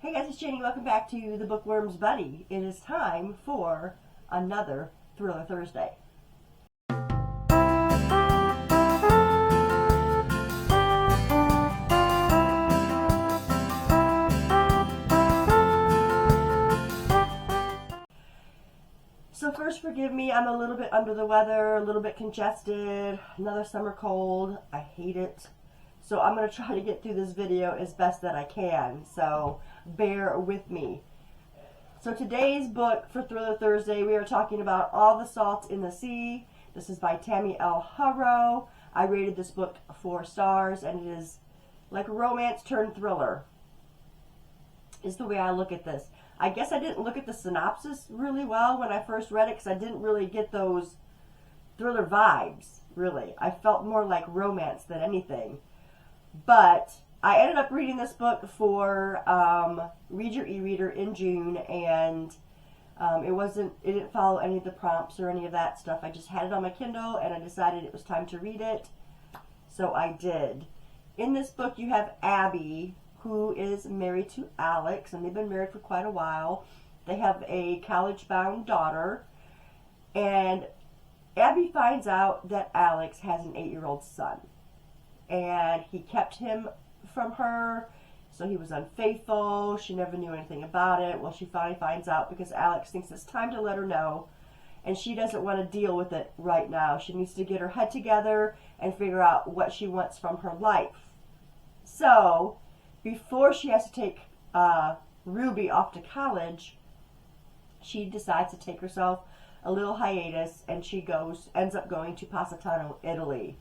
Hey guys, it's Janie. Welcome back to the Bookworms Buddy. It is time for another Thriller Thursday. So first, forgive me, I'm a little bit under the weather, a little bit congested, another summer cold. I hate it. So I'm going to try to get through this video as best that I can, so bear with me. So today's book for Thriller Thursday, we are talking about All the Salt in the Sea. This is by Tami L. Hurro. I rated this book 4 stars, and it is like romance turned thriller, is the way I look at this. I guess I didn't look at the synopsis really well when I first read it because I didn't really get those thriller vibes, really. I felt more like romance than anything. But I ended up reading this book for Read Your E-Reader in June, and it didn't follow any of the prompts or any of that stuff. I just had it on my Kindle, and I decided it was time to read it, so I did. In this book, you have Abby, who is married to Alex, and they've been married for quite a while. They have a college-bound daughter, and Abby finds out that Alex has an 8-year-old son. And he kept him from her, so he was unfaithful. She never knew anything about it. Well, she finally finds out because Alex thinks it's time to let her know, and she doesn't want to deal with it right now. She needs to get her head together and figure out what she wants from her life. So, before she has to take Ruby off to college, she decides to take herself a little hiatus, and she ends up going to Positano, Italy.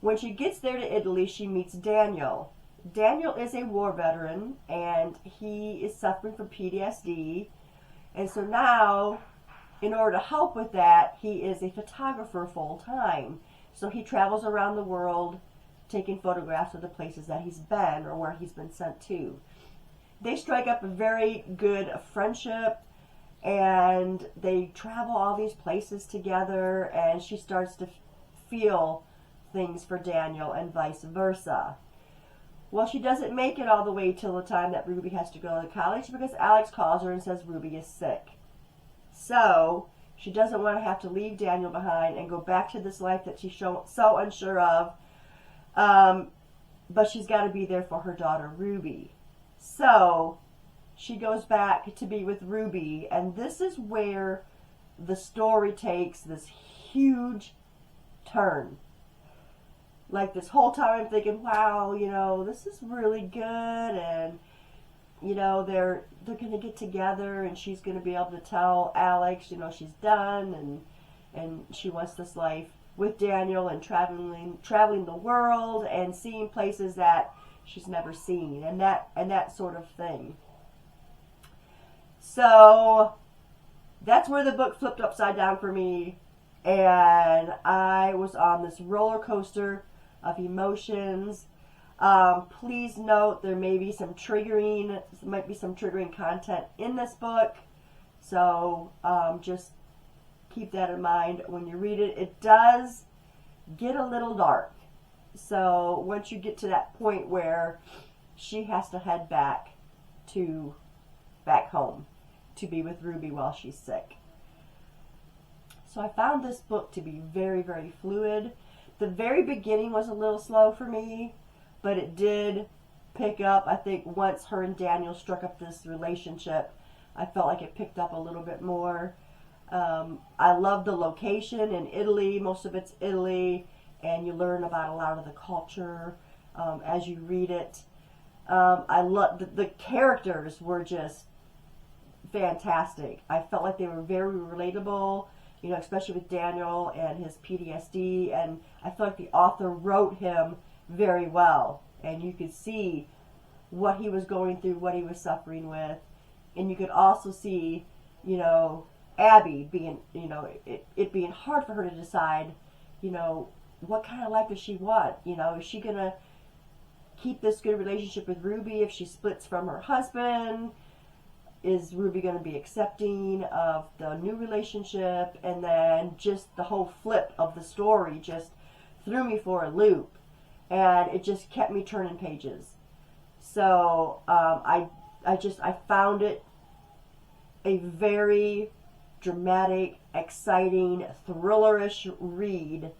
When she gets there to Italy, she meets Daniel. Daniel is a war veteran, and he is suffering from PTSD. And so now, in order to help with that, he is a photographer full-time. So he travels around the world taking photographs of the places that he's been or where he's been sent to. They strike up a very good friendship, and they travel all these places together, and she starts to feel things for Daniel and vice versa. Well, she doesn't make it all the way till the time that Ruby has to go to college because Alex calls her and says Ruby is sick. So she doesn't want to have to leave Daniel behind and go back to this life that she's so unsure of, but she's got to be there for her daughter Ruby. So she goes back to be with Ruby, and this is where the story takes this huge turn. Like, this whole time I'm thinking, wow, this is really good, and, they're going to get together, and she's going to be able to tell Alex, she's done, and she wants this life with Daniel and traveling the world and seeing places that she's never seen, and that sort of thing. So, that's where the book flipped upside down for me, and I was on this roller coaster of emotions. Please note there might be some triggering content in this book, so just keep that in mind when you read it. It does get a little dark, so once you get to that point where she has to head back home to be with Ruby while she's sick. So I found this book to be very, very fluid. The very beginning was a little slow for me, but it did pick up. I think once her and Daniel struck up this relationship, I felt like it picked up a little bit more. I love the location in Italy. Most of it's Italy, and you learn about a lot of the culture as you read it. I love the characters were just fantastic. I felt like they were very relatable, especially with Daniel and his PTSD, and I feel like the author wrote him very well, and you could see what he was going through, what he was suffering with, and you could also see, Abby being, it being hard for her to decide, what kind of life does she want? Is she going to keep this good relationship with Ruby if she splits from her husband? Is Ruby going to be accepting of the new relationship? And then just the whole flip of the story just threw me for a loop, and it just kept me turning pages. So I I found it a very dramatic, exciting, thrillerish read,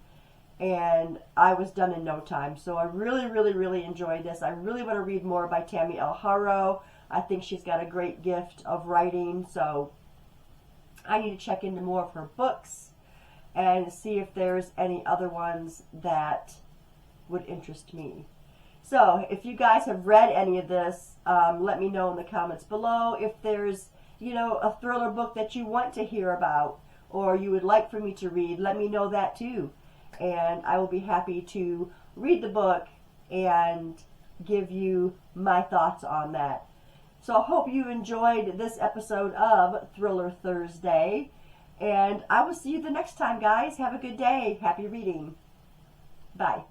and I was done in no time. So I really, really, really enjoyed this. I really want to read more by Tammy L. Haro. I think she's got a great gift of writing, so I need to check into more of her books and see if there's any other ones that would interest me. So if you guys have read any of this, let me know in the comments below. If there's, a thriller book that you want to hear about or you would like for me to read, let me know that too. And I will be happy to read the book and give you my thoughts on that. So I hope you enjoyed this episode of Thriller Thursday. And I will see you the next time, guys. Have a good day. Happy reading. Bye.